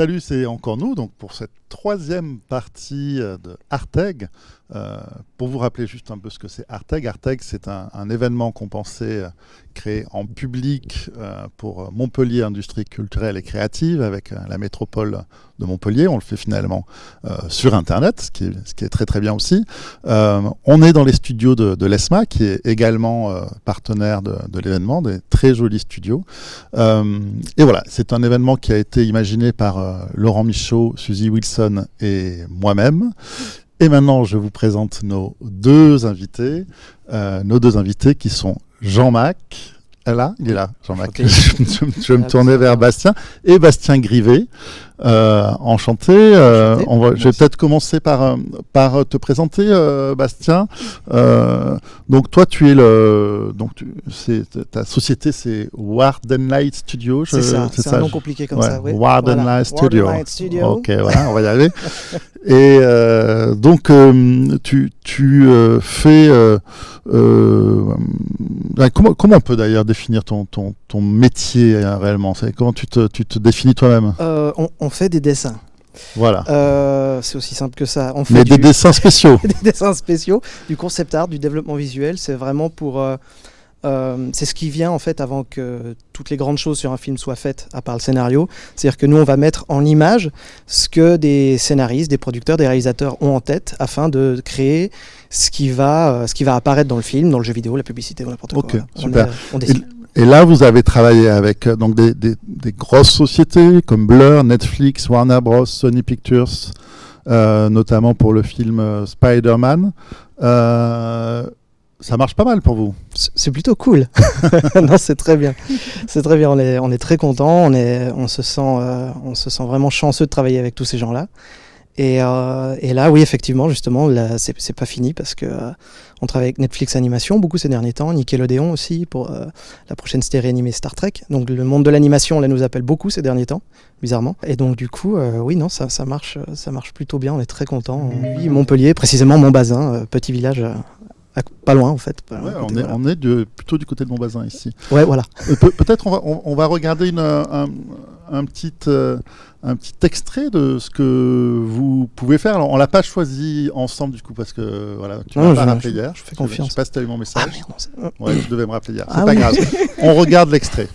Salut, c'est encore nous donc pour cette troisième partie de Arteg. Pour vous rappeler juste un peu ce que c'est Arteg. Arteg, c'est un événement qu'on pensait créer en public pour Montpellier Industrie Culturelle et Créative avec la métropole de Montpellier. On le fait finalement sur Internet, ce qui est très très bien aussi. On est dans les studios de l'ESMA, qui est également partenaire de l'événement, des très jolis studios. Et voilà, c'est un événement qui a été imaginé par Laurent Michaud, Suzy Wilson et moi-même. Et maintenant, je vous présente nos deux invités qui sont Jean-Mac. Là, il est là, Jean-Mac. Okay. Je vais me tourner vers Bastien et Bastien Grivet. Enchanté. Je vais peut-être commencer par te présenter, Bastien. Donc toi, tu es ta société, c'est Wardenlight Studio. C'est ça. C'est un nom compliqué comme ça. Ouais. Wardenlight Studio. Studio. Ok, voilà, on va y arriver. Et donc tu fais. Comment on peut d'ailleurs définir ton métier réellement? Comment tu te définis toi-même? On fait des dessins. Voilà. C'est aussi simple que ça. On fait Mais des dessins spéciaux. Des dessins spéciaux, du concept art, du développement visuel. C'est vraiment pour... c'est ce qui vient en fait avant que toutes les grandes choses sur un film soient faites, à part le scénario. C'est-à-dire que nous, on va mettre en image ce que des scénaristes, des producteurs, des réalisateurs ont en tête afin de créer ce qui va apparaître dans le film, dans le jeu vidéo, la publicité, n'importe quoi. Ok, super. On décide. Et là, vous avez travaillé avec donc des grosses sociétés comme Blur, Netflix, Warner Bros, Sony Pictures, notamment pour le film Spider-Man. Ça marche pas mal pour vous? C'est plutôt cool. Non, c'est très bien. C'est très bien. On est très contents. On se sent vraiment chanceux de travailler avec tous ces gens-là. Et là, oui, effectivement, justement, là, c'est pas fini parce que on travaille avec Netflix Animation beaucoup ces derniers temps, Nickelodeon aussi pour la prochaine série animée Star Trek. Donc le monde de l'animation, là, nous appelle beaucoup ces derniers temps, bizarrement. Et donc du coup, oui, non, ça marche plutôt bien. On est très contents. Oui, Montpellier, précisément Montbazin, petit village. Pas loin en fait. Ouais, on est plutôt du côté de Montbazin ici. Ouais, voilà. Peut-être on va regarder un petit extrait de ce que vous pouvez faire. Alors, on l'a pas choisi ensemble du coup parce que voilà, tu m'as pas rappelé hier. Je fais confiance. Je sais pas si tu as eu mon message. Ah merde. Ouais, tu devais me rappeler hier. C'est pas grave. On regarde l'extrait.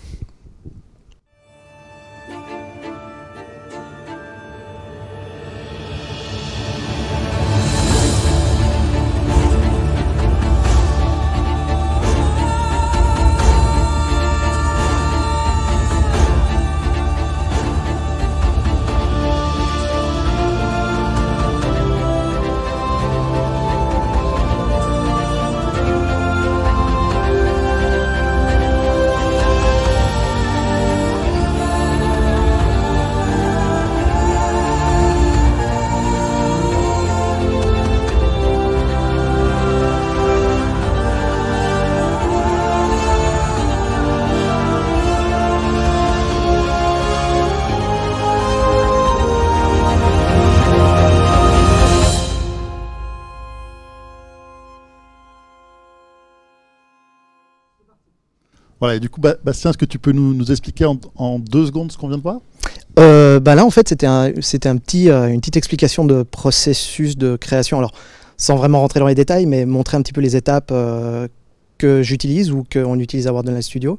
Voilà, et du coup, Bastien, est-ce que tu peux nous expliquer en 2 secondes ce qu'on vient de voir? Là, en fait, c'était une petite explication de processus de création. Alors, sans vraiment rentrer dans les détails, mais montrer un petit peu les étapes que j'utilise ou qu'on utilise à Wardenlight Studio.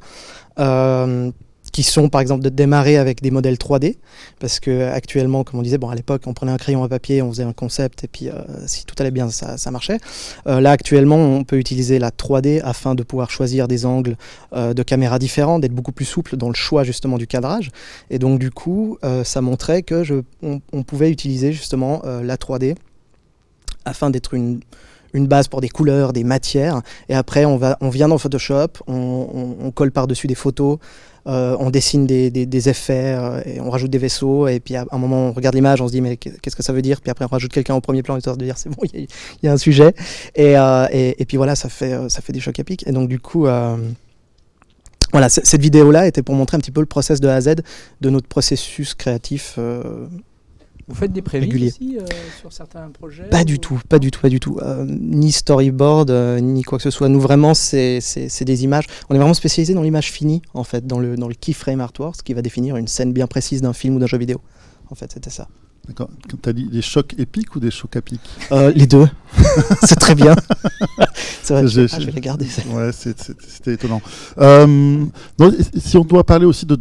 Qui sont par exemple de démarrer avec des modèles 3D parce que actuellement, comme on disait, à l'époque on prenait un crayon à papier, on faisait un concept et puis si tout allait bien ça marchait. Là actuellement on peut utiliser la 3D afin de pouvoir choisir des angles de caméra différents, d'être beaucoup plus souple dans le choix justement du cadrage et donc du coup ça montrait que on pouvait utiliser justement la 3D afin d'être une base pour des couleurs, des matières et après on vient dans Photoshop, on colle par-dessus des photos. On dessine des effets et on rajoute des vaisseaux et puis à un moment on regarde l'image, on se dit mais qu'est-ce que ça veut dire, puis après on rajoute quelqu'un au premier plan histoire de dire c'est bon, il y a un sujet et puis voilà ça fait des chocs épiques et donc du coup voilà cette vidéo là était pour montrer un petit peu le process de A à Z de notre processus créatif. Vous faites des prévis aussi sur certains projets? Pas du tout. Ni storyboard, ni quoi que ce soit. Nous, vraiment, c'est des images. On est vraiment spécialisé dans l'image finie, en fait, dans le keyframe artwork, ce qui va définir une scène bien précise d'un film ou d'un jeu vidéo. En fait, c'était ça. D'accord. Tu as dit des chocs épiques ou des chocs à pic? Les deux. C'est très bien. C'est vrai, je vais les garder. Ouais, c'était étonnant. Donc, si on doit parler aussi de...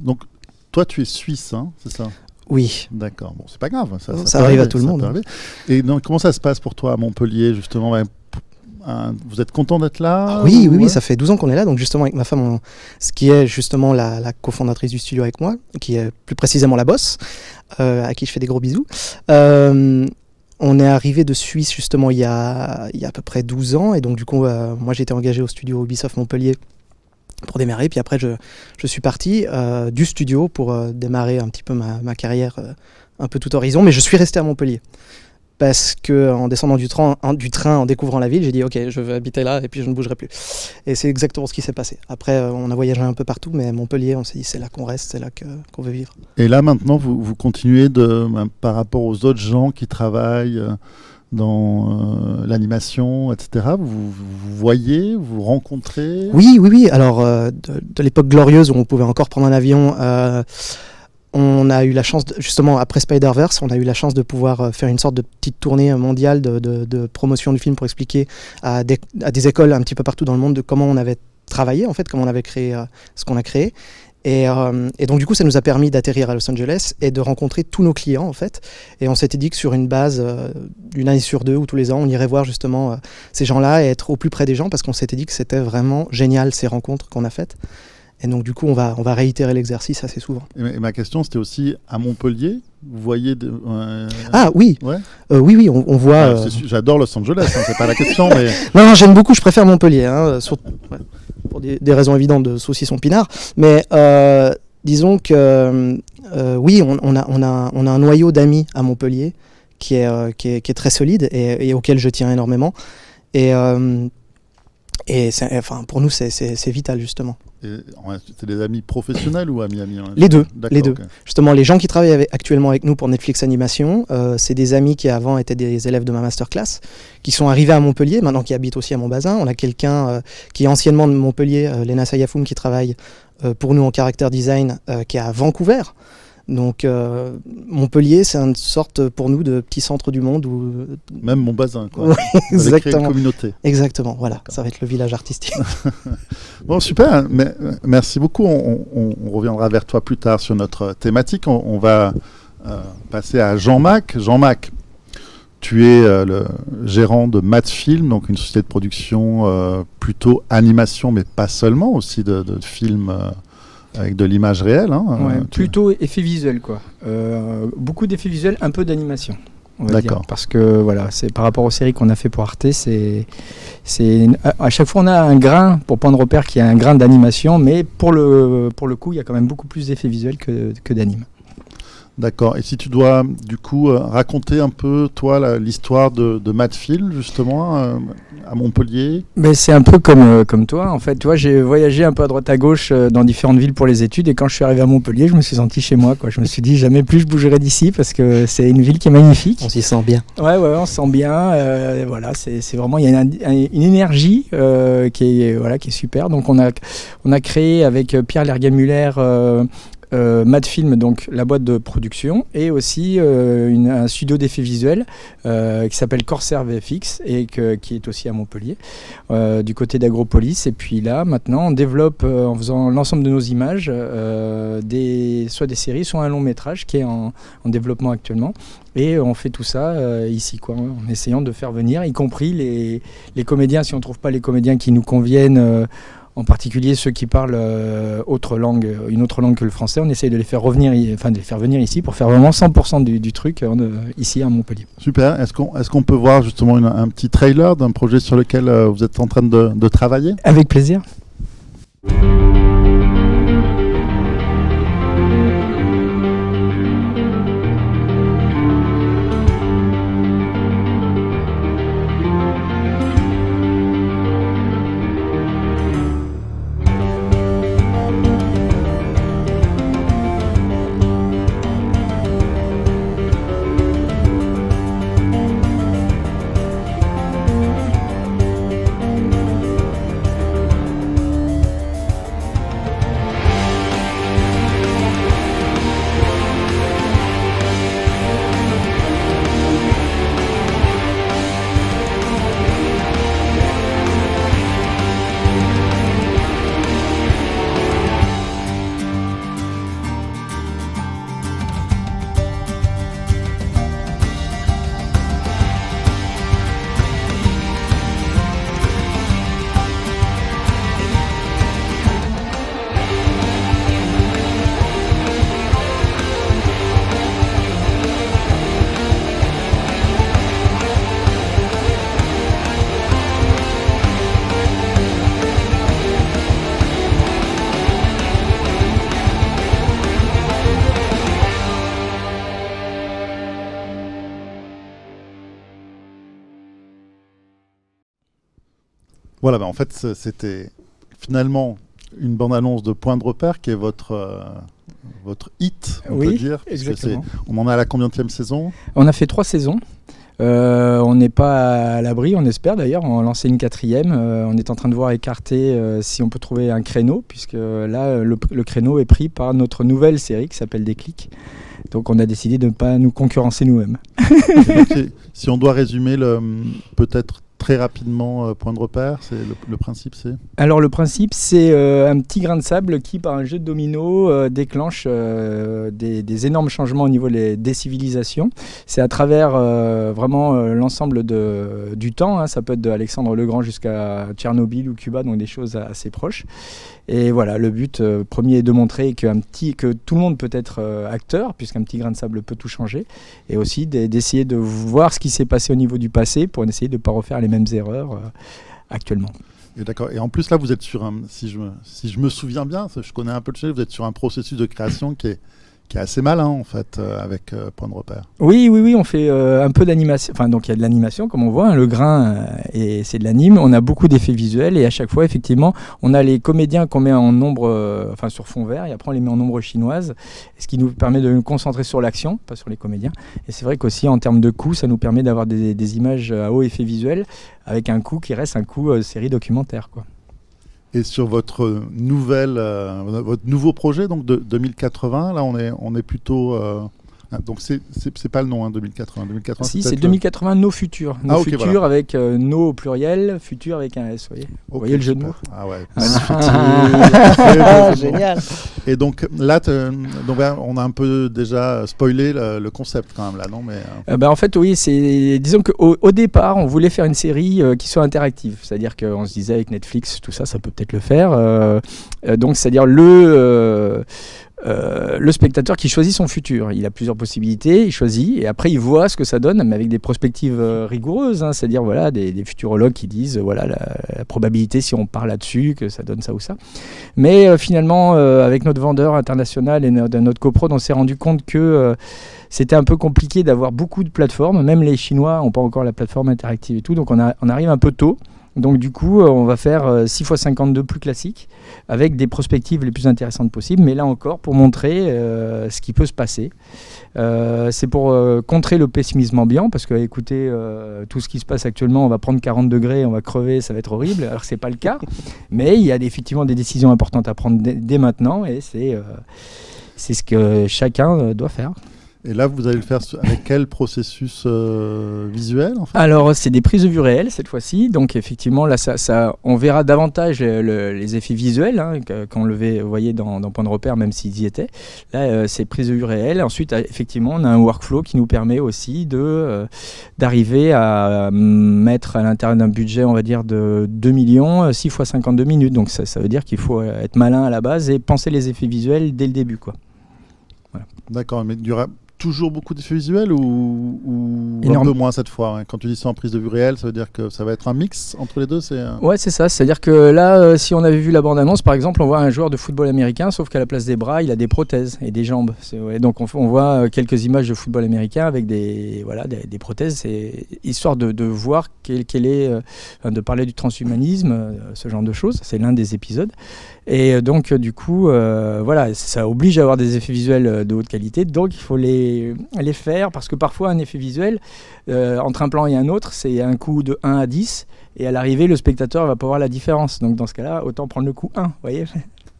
Donc, toi, tu es suisse, hein, c'est ça? Oui. D'accord. Bon, c'est pas grave. Ça arrive à tout le monde. Et donc, comment ça se passe pour toi à Montpellier, justement? Vous êtes content d'être là? Oui, ça fait 12 ans qu'on est là. Donc justement avec ma femme, ce qui est justement la cofondatrice du studio avec moi, qui est plus précisément la boss, à qui je fais des gros bisous. On est arrivé de Suisse justement il y a à peu près 12 ans. Et donc du coup, moi j'ai été engagé au studio Ubisoft Montpellier pour démarrer. Puis après, je suis parti du studio pour démarrer un petit peu ma carrière un peu tout horizon. Mais je suis resté à Montpellier. Parce qu'en descendant du train, en découvrant la ville, j'ai dit ok, je veux habiter là et puis je ne bougerai plus. Et c'est exactement ce qui s'est passé. Après, on a voyagé un peu partout, mais Montpellier, on s'est dit c'est là qu'on reste, c'est là qu'on veut vivre. Et là maintenant, vous continuez par rapport aux autres gens qui travaillent dans l'animation, etc. Vous voyez, vous rencontrez? Oui. Alors, de l'époque glorieuse où on pouvait encore prendre un avion... on a eu la chance, justement après Spider-Verse, on a eu la chance de pouvoir faire une sorte de petite tournée mondiale de promotion du film pour expliquer à des écoles un petit peu partout dans le monde de comment on avait travaillé, en fait, comment on avait créé ce qu'on a créé. Et donc du coup, ça nous a permis d'atterrir à Los Angeles et de rencontrer tous nos clients, en fait. Et on s'était dit que sur une base d'une année sur deux ou tous les ans, on irait voir justement ces gens-là et être au plus près des gens parce qu'on s'était dit que c'était vraiment génial ces rencontres qu'on a faites. Et donc du coup, on va réitérer l'exercice assez souvent. Et ma question, c'était aussi à Montpellier. Vous voyez Ah oui, ouais. Oui, on voit... J'adore Los Angeles, hein, c'est pas la question, mais... Non, j'aime beaucoup, je préfère Montpellier, hein, pour des raisons évidentes de saucisson pinard. Mais disons que oui, on a un noyau d'amis à Montpellier qui est très solide et auquel je tiens énormément. Et pour nous, c'est vital, justement. C'est des amis professionnels ou amis? Les deux. Okay. Justement, les gens qui travaillent actuellement avec nous pour Netflix Animation, c'est des amis qui avant étaient des élèves de ma masterclass, qui sont arrivés à Montpellier, maintenant qui habitent aussi à Montbazin. On a quelqu'un qui est anciennement de Montpellier, Lena Sayafoum, qui travaille pour nous en character design, qui est à Vancouver. Donc Montpellier, c'est une sorte pour nous de petit centre du monde où... Même Montbazin, quoi. Ouais, exactement. Une communauté. Exactement, voilà. D'accord. Ça va être le village artistique. Bon, super. Merci beaucoup. On reviendra vers toi plus tard sur notre thématique. On va passer à Jean-Mac. Jean-Mac, tu es le gérant de Matfilm, donc une société de production plutôt animation, mais pas seulement, aussi de films... avec de l'image réelle. Hein, ouais, plutôt effets visuels, quoi. Beaucoup d'effets visuels, un peu d'animation. D'accord. Dire, parce que voilà, c'est par rapport aux séries qu'on a fait pour Arte, à chaque fois on a un grain pour prendre repère qui a un grain d'animation, mais pour le coup, il y a quand même beaucoup plus d'effets visuels que d'anime. D'accord. Et si tu dois, du coup, raconter un peu, toi, l'histoire de Matfilm, justement, à Montpellier? Mais c'est un peu comme toi, en fait. Tu vois, j'ai voyagé un peu à droite à gauche dans différentes villes pour les études, et quand je suis arrivé à Montpellier, je me suis senti chez moi, quoi. Je me suis dit, jamais plus je bougerai d'ici, parce que c'est une ville qui est magnifique. On s'y sent bien. Ouais, on se sent bien. Voilà, c'est vraiment, il y a une énergie qui est super. Donc, on a créé avec Pierre Lerguet-Muller... Matfilm, donc la boîte de production, et aussi un studio d'effets visuels qui s'appelle Corsair VFX et qui est aussi à Montpellier, du côté d'Agropolis. Et puis là, maintenant, on développe en faisant l'ensemble de nos images soit des séries, soit un long métrage qui est en développement actuellement. Et on fait tout ça ici, quoi, en essayant de faire venir, y compris les comédiens, si on ne trouve pas les comédiens qui nous conviennent. En particulier ceux qui parlent une autre langue que le français, on essaye de les faire venir ici pour faire vraiment 100% du truc ici à Montpellier. Super. Est-ce qu'on peut voir justement un petit trailer d'un projet sur lequel vous êtes en train de travailler? Avec plaisir. Voilà, en fait, c'était finalement une bande-annonce de Point de repère qui est votre hit, on peut dire. Exactement. On en est à la combienième saison? On a fait 3 saisons. On n'est pas à l'abri, on espère d'ailleurs, on va lancer une 4e. On est en train de voir écarter si on peut trouver un créneau, puisque là, le créneau est pris par notre nouvelle série qui s'appelle Déclic. Donc on a décidé de ne pas nous concurrencer nous-mêmes. Si on doit résumer peut-être très rapidement Point de repère, le principe c'est? Alors le principe c'est un petit grain de sable qui par un jeu de domino déclenche des énormes changements au niveau des civilisations. C'est à travers vraiment l'ensemble du temps, hein. Ça peut être de Alexandre le Grand jusqu'à Tchernobyl ou Cuba, donc des choses assez proches. Et voilà, le but premier est de montrer que tout le monde peut être acteur, puisqu'un petit grain de sable peut tout changer, et aussi d'essayer de voir ce qui s'est passé au niveau du passé pour essayer de ne pas refaire les mêmes erreurs actuellement. Et d'accord. Et en plus là, vous êtes sur si je me souviens bien, je connais un peu le sujet, vous êtes sur un processus de création qui est assez malin en fait, avec Point de repère. Oui, on fait un peu d'animation. Enfin, donc il y a de l'animation, comme on voit, hein, le grain, et c'est de l'anime. On a beaucoup d'effets visuels, et à chaque fois, effectivement, on a les comédiens qu'on met en nombre, sur fond vert, et après on les met en nombre chinoise, ce qui nous permet de nous concentrer sur l'action, pas sur les comédiens. Et c'est vrai qu'aussi, en termes de coût, ça nous permet d'avoir des images à haut effet visuel, avec un coût qui reste un coût série documentaire, quoi. Et sur votre nouveau projet, donc de 2080, là on est plutôt donc c'est pas le nom, hein, 2080. 2080 si, c'est 2080 nos futurs. Nos okay, futurs, voilà. Avec nos au pluriel, futur avec un S, vous voyez le jeu de mots. Ah ouais, magnifique. Génial. Et donc là, on a un peu déjà spoilé le concept quand même là, non? Mais en fait, oui, disons qu'au départ, on voulait faire une série qui soit interactive. C'est-à-dire qu'on se disait avec Netflix, tout ça, ça peut peut-être le faire. Donc, c'est-à-dire le spectateur qui choisit son futur. Il a plusieurs possibilités, il choisit, et après il voit ce que ça donne, mais avec des prospectives rigoureuses, hein, c'est-à-dire voilà, des futurologues qui disent voilà, la probabilité, si on part là-dessus, que ça donne ça ou ça. Mais finalement, avec notre vendeur international et notre coprod, on s'est rendu compte que c'était un peu compliqué d'avoir beaucoup de plateformes, même les Chinois n'ont pas encore la plateforme interactive et tout, donc on arrive un peu tôt. Donc du coup, on va faire 6x52 plus classique, avec des perspectives les plus intéressantes possibles, mais là encore, pour montrer ce qui peut se passer. C'est pour contrer le pessimisme ambiant, parce que écoutez, tout ce qui se passe actuellement, on va prendre 40 degrés, on va crever, ça va être horrible, alors que ce n'est pas le cas. Mais il y a effectivement des décisions importantes à prendre dès maintenant, et c'est ce que chacun doit faire. Et là, vous allez le faire avec quel processus visuel en fait? Alors, c'est des prises de vue réelles cette fois-ci. Donc, effectivement, là, on verra davantage les effets visuels, hein, quand on le voyait dans Point de repère, même s'ils y étaient. Là, c'est prises de vue réelles. Ensuite, effectivement, on a un workflow qui nous permet aussi d'arriver à mettre à l'intérieur d'un budget, on va dire, de 2 millions, 6 x 52 minutes. Donc, ça veut dire qu'il faut être malin à la base et penser les effets visuels dès le début, quoi. Voilà. D'accord, mais il y aura toujours beaucoup d'effets visuels ou un peu moins cette fois, hein. Quand tu dis ça en prise de vue réelle, ça veut dire que ça va être un mix entre les deux? Ouais, c'est ça. C'est-à-dire que là, si on avait vu la bande-annonce, par exemple, on voit un joueur de football américain, sauf qu'à la place des bras, il a des prothèses et des jambes. Donc on voit quelques images de football américain avec des prothèses, histoire de voir de parler du transhumanisme, ce genre de choses. C'est l'un des épisodes. Et donc du coup, voilà, ça oblige à avoir des effets visuels de haute qualité. Donc il faut les faire, parce que parfois un effet visuel entre un plan et un autre, c'est un coup de 1 à 10, et à l'arrivée le spectateur va pas voir la différence. Donc dans ce cas-là, autant prendre le coup 1, vous voyez.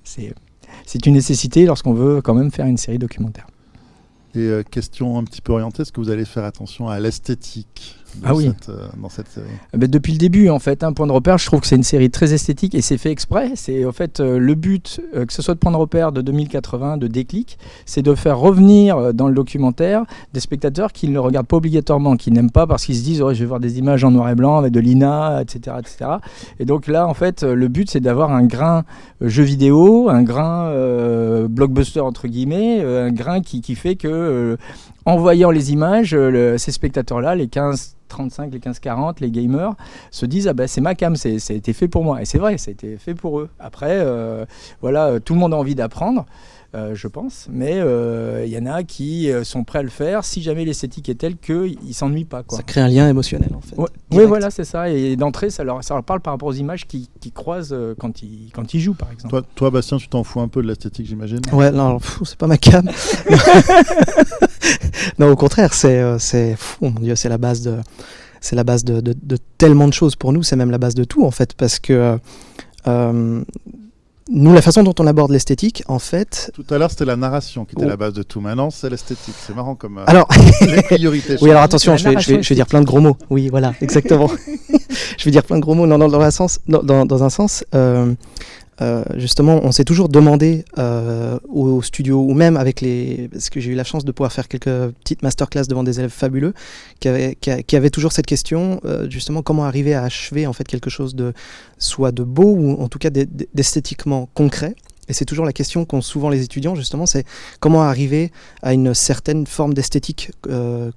C'est une nécessité lorsqu'on veut quand même faire une série documentaire. Et question un petit peu orientée, est-ce que vous allez faire attention à l'esthétique dans cette série? Depuis le début, en fait, Point de repère, je trouve que c'est une série très esthétique, et c'est fait exprès. C'est en fait le but, que ce soit de Point de repère, de 2080, de Déclic, c'est de faire revenir dans le documentaire des spectateurs qui ne le regardent pas obligatoirement, qui n'aiment pas parce qu'ils se disent je vais voir des images en noir et blanc avec de l'INA, etc., etc. Et donc là, en fait, le but, c'est d'avoir un grain jeu vidéo, un grain blockbuster entre guillemets, un grain qui fait que en voyant les images, ces spectateurs-là, les 15-35, les 15-40, les gamers, se disent c'est ma cam, ça a été fait pour moi. Et c'est vrai, ça a été fait pour eux. Après, voilà, tout le monde a envie d'apprendre. je pense. Mais il y en a qui sont prêts à le faire si jamais l'esthétique est telle qu'ils ne s'ennuient pas, quoi. Ça crée un lien émotionnel en fait. Oui, voilà, c'est ça. Et d'entrée, ça leur parle par rapport aux images qu'ils croisent quand ils jouent, par exemple. Toi, Bastien, tu t'en fous un peu de l'esthétique, j'imagine? Ouais, non, c'est pas ma cam. Non, au contraire, mon Dieu, c'est la base de tellement de choses pour nous. C'est même la base de tout en fait, parce que nous, la façon dont on aborde l'esthétique, en fait... Tout à l'heure, c'était la narration qui était la base de tout. Maintenant, c'est l'esthétique. C'est marrant comme alors... les priorités. Oui, alors attention, je vais dire plein de gros mots. Oui, voilà, exactement. Je vais dire plein de gros mots. Non, dans un sens, justement, on s'est toujours demandé au studio, ou même avec parce que j'ai eu la chance de pouvoir faire quelques petites masterclass devant des élèves fabuleux, qui avaient toujours cette question, justement, comment arriver à achever en fait quelque chose soit de beau, ou en tout cas d'esthétiquement concret. Et c'est toujours la question qu'ont souvent les étudiants, justement, c'est comment arriver à une certaine forme d'esthétique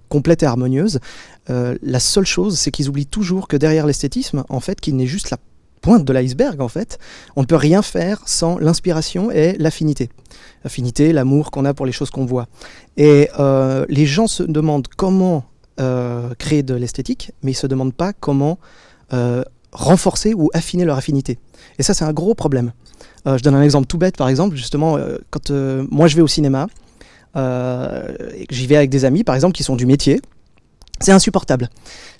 complète et harmonieuse. La seule chose, c'est qu'ils oublient toujours que derrière l'esthétisme, en fait, qu'il n'est juste la pointe de l'iceberg, en fait, on ne peut rien faire sans l'inspiration et l'affinité. L'affinité, l'amour qu'on a pour les choses qu'on voit. Et les gens se demandent comment créer de l'esthétique, mais ils ne se demandent pas comment renforcer ou affiner leur affinité. Et ça, c'est un gros problème. Je donne un exemple tout bête, par exemple, justement, quand moi je vais au cinéma, j'y vais avec des amis, par exemple, qui sont du métier. C'est insupportable.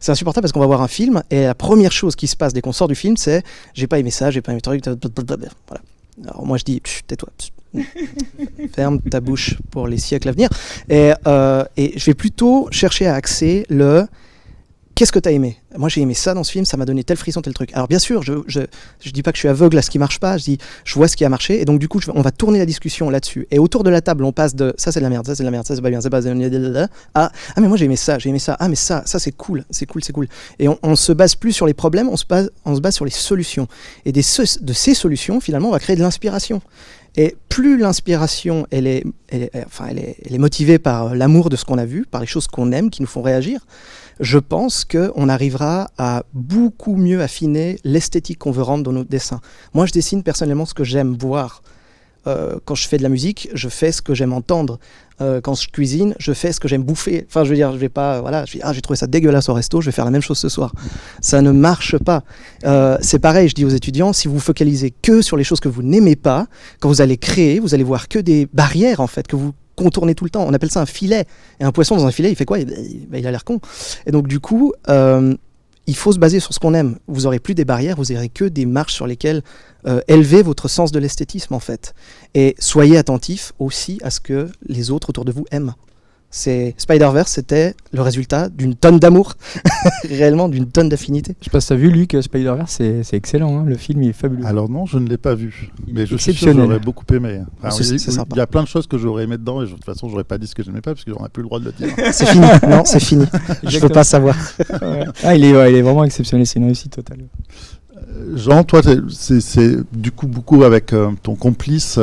C'est insupportable parce qu'on va voir un film et la première chose qui se passe dès qu'on sort du film, c'est j'ai pas aimé ça, j'ai pas aimé le truc. Voilà. Alors moi je dis tais-toi, ferme ta bouche pour les siècles à venir. Et je vais plutôt chercher à axer qu'est-ce que tu as aimé? Moi, j'ai aimé ça dans ce film, ça m'a donné tel frisson, tel truc. Alors, bien sûr, je dis pas que je suis aveugle à ce qui marche pas, je dis, je vois ce qui a marché, et donc, du coup, on va tourner la discussion là-dessus. Et autour de la table, on passe de ça, c'est de la merde, ça, c'est de la merde, ça, c'est pas bien, c'est pas ah, mais moi, j'ai aimé ça, ah, mais ça, c'est cool. Et on se base plus sur les problèmes, on se base sur les solutions. Et de ces solutions, finalement, on va créer de l'inspiration. Et plus l'inspiration, elle est motivée par l'amour de ce qu'on a vu, par les choses qu'on aime, qui nous font réagir, je pense qu'on arrivera à beaucoup mieux affiner l'esthétique qu'on veut rendre dans nos dessins. Moi, je dessine personnellement ce que j'aime voir. Quand je fais de la musique, je fais ce que j'aime entendre. Quand je cuisine, je fais ce que j'aime bouffer. Enfin, je veux dire, je vais pas, voilà, j'ai trouvé ça dégueulasse au resto, je vais faire la même chose ce soir. Ça ne marche pas. C'est pareil, je dis aux étudiants, si vous focalisez que sur les choses que vous n'aimez pas, quand vous allez créer, vous allez voir que des barrières, en fait, que vous contournez tout le temps. On appelle ça un filet. Et un poisson dans un filet, il fait quoi? Il a l'air con. Et donc, du coup, il faut se baser sur ce qu'on aime. Vous aurez plus des barrières, vous aurez que des marches sur lesquelles élever votre sens de l'esthétisme, en fait. Et soyez attentifs aussi à ce que les autres autour de vous aiment. Spider-Verse, c'était le résultat d'une tonne d'amour, réellement d'une tonne d'affinité. Je sais pas si tu as vu, Luc, Spider-Verse, c'est excellent, hein. Le film il est fabuleux. Alors non, je ne l'ai pas vu, mais je suis sûr que j'aurais beaucoup aimé. Enfin, c'est sympa. Il y a plein de choses que j'aurais aimé dedans et de toute façon, j'aurais pas dit ce que j'aimais pas parce qu'on n'a plus le droit de le dire. C'est fini, non, c'est fini. Je veux pas savoir. Ouais. Ah, il est vraiment exceptionnel, c'est une réussite totale. Jean, toi, c'est du coup beaucoup avec ton complice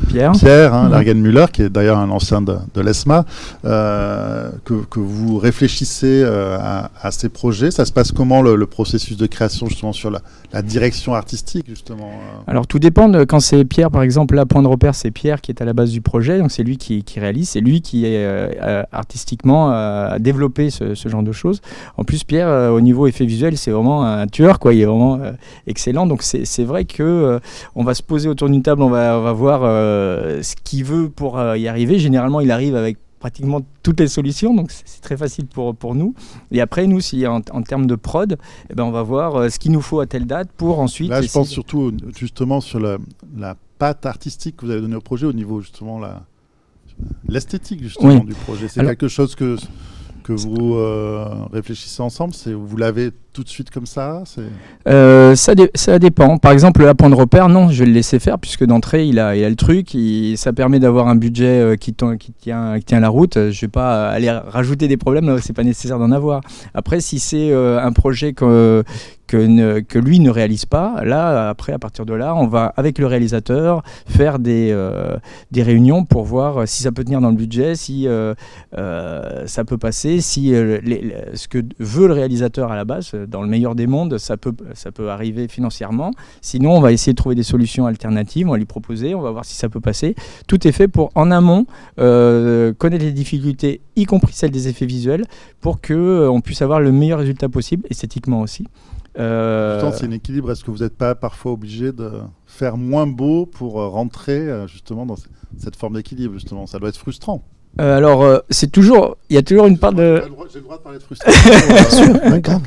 Pierre, Lergenmüller, qui est d'ailleurs un ancien de l'ESMA, que vous réfléchissez à ces projets. Ça se passe comment le processus de création justement sur la direction artistique justement Alors tout dépend quand c'est Pierre, par exemple, là, point de repère, c'est Pierre qui est à la base du projet, donc c'est lui qui réalise, c'est lui qui est artistiquement a développé ce genre de choses. En plus, Pierre, au niveau effet visuel, c'est vraiment un tueur, quoi. Il est vraiment excellent. Donc c'est vrai que on va se poser autour d'une table, on va voir ce qu'il veut pour y arriver. Généralement, il arrive avec pratiquement toutes les solutions, donc c'est très facile pour nous. Et après, nous, si en termes de prod, eh ben, on va voir ce qu'il nous faut à telle date pour ensuite... Là, je pense surtout justement sur la patte artistique que vous allez donner au projet, au niveau justement l'esthétique justement du projet. C'est quelque chose que vous réfléchissez ensemble, vous l'avez tout de suite comme ça? Ça dépend. Par exemple, à point de repère, non, je vais le laisser faire puisque d'entrée, il a le truc. Ça permet d'avoir un budget qui tient la route. Je ne vais pas aller rajouter des problèmes là où ce n'est pas nécessaire d'en avoir. Après, si c'est un projet que lui ne réalise pas, là, après, à partir de là, on va, avec le réalisateur, faire des réunions pour voir si ça peut tenir dans le budget, si ça peut passer, si ce que veut le réalisateur à la base, dans le meilleur des mondes, ça peut arriver financièrement. Sinon, on va essayer de trouver des solutions alternatives, on va lui proposer, on va voir si ça peut passer. Tout est fait pour, en amont, connaître les difficultés, y compris celles des effets visuels, pour qu'on puisse avoir le meilleur résultat possible, esthétiquement aussi. Justement, c'est un équilibre. Est-ce que vous n'êtes pas parfois obligé de faire moins beau pour rentrer justement dans cette forme d'équilibre, justement? Ça doit être frustrant. C'est toujours, il y a toujours une part de... J'ai le droit de parler de frustration. D'accord.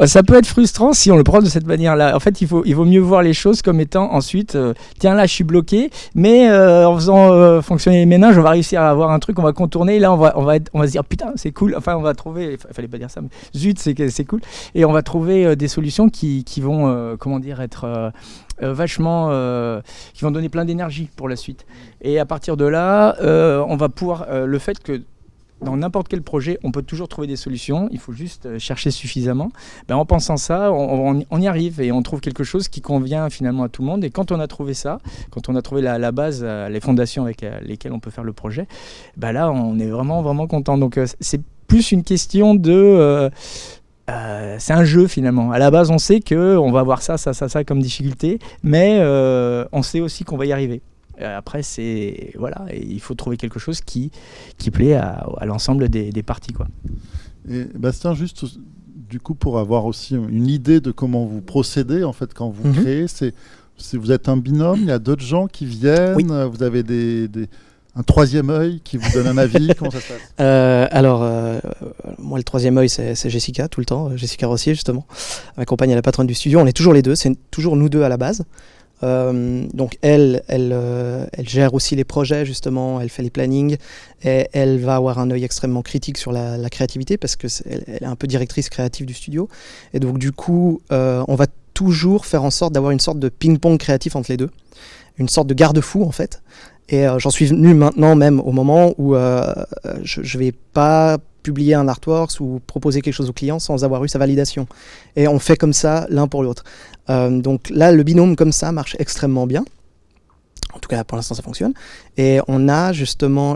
Ça peut être frustrant si on le prend de cette manière-là. En fait, il vaut mieux voir les choses comme étant ensuite, tiens là, je suis bloqué, mais en faisant fonctionner les méninges, on va réussir à avoir un truc, on va contourner. Et là, on va se dire putain, c'est cool. Enfin, on va trouver. Il fallait pas dire ça, mais zut, c'est cool. Et on va trouver des solutions qui vont, être vachement, qui vont donner plein d'énergie pour la suite. Et à partir de là, on va pouvoir, le fait que dans n'importe quel projet, on peut toujours trouver des solutions, il faut juste chercher suffisamment. En pensant ça, on y arrive et on trouve quelque chose qui convient finalement à tout le monde. Et quand on a trouvé ça, quand on a trouvé la base, les fondations avec lesquelles on peut faire le projet, là, on est vraiment, vraiment content. Donc, c'est plus une question de... c'est un jeu finalement. À la base, on sait qu'on va avoir ça comme difficulté, mais on sait aussi qu'on va y arriver. Après, voilà, et il faut trouver quelque chose qui plaît à l'ensemble des parties, quoi. Et Bastien, juste du coup, pour avoir aussi une idée de comment vous procédez en fait quand vous créez, si vous êtes un binôme, il y a d'autres gens qui viennent, oui. Vous avez un troisième œil qui vous donne un avis. Comment ça se passe? Moi, le troisième œil, c'est Jessica, tout le temps. Jessica Rossier, justement. Ma compagne est la patronne du studio. On est toujours les deux. C'est toujours nous deux à la base. Donc, elle gère aussi les projets, justement. Elle fait les plannings. Et elle va avoir un œil extrêmement critique sur la créativité parce qu'elle est un peu directrice créative du studio. Et donc, du coup, on va toujours faire en sorte d'avoir une sorte de ping-pong créatif entre les deux. Une sorte de garde-fou, en fait. Et j'en suis venu maintenant même au moment où je ne vais pas publier un artwork ou proposer quelque chose au client sans avoir eu sa validation. Et on fait comme ça l'un pour l'autre. Donc là, le binôme comme ça marche extrêmement bien. En tout cas, pour l'instant, ça fonctionne. Et on a justement...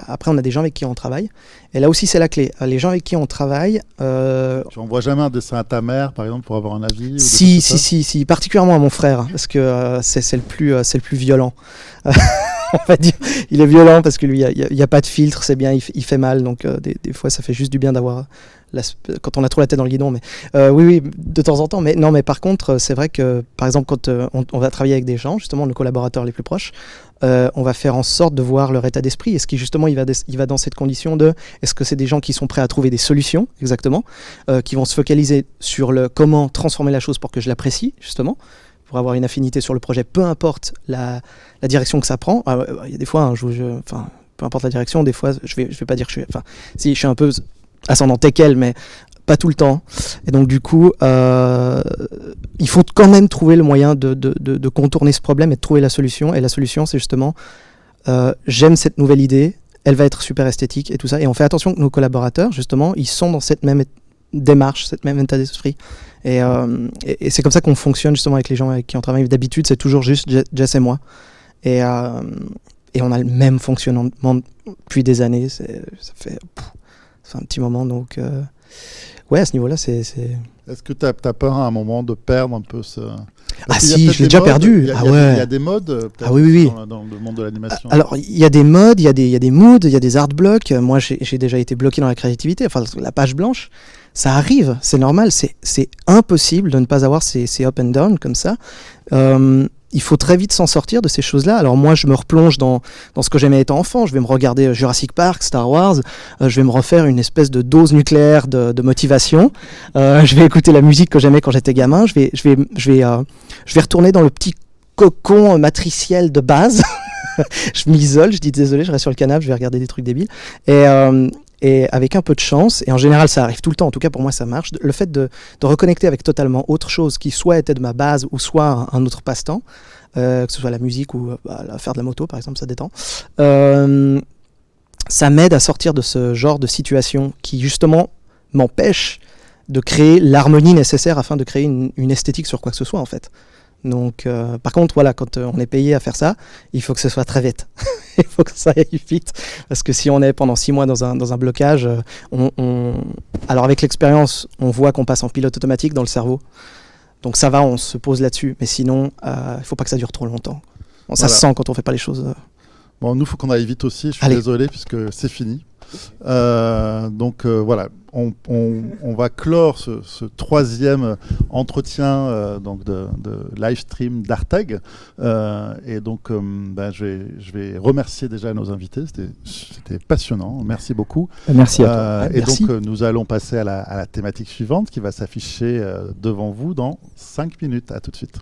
Après, on a des gens avec qui on travaille. Et là aussi, c'est la clé. Les gens avec qui on travaille... Tu n'envoies jamais un dessin à ta mère, par exemple, pour avoir un avis? Si. Particulièrement à mon frère, parce que c'est le plus violent. On va dire. Il est violent parce que lui, il n'y a pas de filtre, c'est bien, il fait mal. Donc, des fois, ça fait juste du bien d'avoir... quand on a trop la tête dans le guidon, mais oui, de temps en temps. Mais non, mais par contre, c'est vrai que, par exemple, quand on va travailler avec des gens, justement, nos collaborateurs les plus proches, on va faire en sorte de voir leur état d'esprit. Est-ce qu'il justement, il va dans cette condition de, est-ce que c'est des gens qui sont prêts à trouver des solutions, exactement, qui vont se focaliser sur comment transformer la chose pour que je l'apprécie, justement, pour avoir une affinité sur le projet, peu importe la direction que ça prend. Il y a des fois, peu importe la direction, des fois, je vais pas dire que je suis un peu ascendant teckel, mais pas tout le temps. Et donc du coup, il faut quand même trouver le moyen de contourner ce problème et de trouver la solution. Et la solution, c'est justement, j'aime cette nouvelle idée, elle va être super esthétique et tout ça. Et on fait attention que nos collaborateurs, justement, ils sont dans cette même démarche, cette même état d'esprit. Et c'est comme ça qu'on fonctionne justement avec les gens avec qui on travaille. D'habitude, c'est toujours juste Jess et moi. Et on a le même fonctionnement depuis des années. Ça fait un petit moment, donc ouais, à ce niveau-là, c'est... Est-ce que tu as peur à un moment de perdre un peu ce... si, je l'ai déjà perdu. Il y a des modes oui. Dans le monde de l'animation. Alors, il y a des modes, il y a des moods, il y a des art blocks. Moi, j'ai déjà été bloqué dans la créativité. Enfin, la page blanche, ça arrive, c'est normal. C'est impossible de ne pas avoir ces up and down comme ça. Il faut très vite s'en sortir de ces choses-là. Alors moi, je me replonge dans ce que j'aimais étant enfant. Je vais me regarder Jurassic Park, Star Wars. Je vais me refaire une espèce de dose nucléaire de motivation. Je vais écouter la musique que j'aimais quand j'étais gamin. Je vais retourner dans le petit cocon matriciel de base. Je m'isole, je dis désolé, je reste sur le canapé, je vais regarder des trucs débiles. Et avec un peu de chance, et en général ça arrive tout le temps, en tout cas pour moi ça marche, le fait de reconnecter avec totalement autre chose qui soit était de ma base ou soit un autre passe-temps, que ce soit la musique ou faire de la moto par exemple, ça détend, ça m'aide à sortir de ce genre de situation qui justement m'empêche de créer l'harmonie nécessaire afin de créer une esthétique sur quoi que ce soit en fait. Donc, par contre, voilà, quand on est payé à faire ça, il faut que ce soit très vite. Il faut que ça aille vite. Parce que si on est pendant 6 mois dans un blocage, à Alors avec l'expérience, on voit qu'on passe en pilote automatique dans le cerveau. Donc ça va, on se pose là-dessus. Mais sinon, il ne faut pas que ça dure trop longtemps. Bon, ça se sent quand on ne fait pas les choses. Bon, nous, il faut qu'on aille vite aussi. Je suis désolé puisque c'est fini. Voilà, on va clore ce troisième entretien donc de live stream d'Arteg. Et donc, je vais remercier déjà nos invités. C'était passionnant. Merci beaucoup. Merci à toi. Merci. Donc, nous allons passer à la thématique suivante qui va s'afficher devant vous dans 5 minutes. À tout de suite.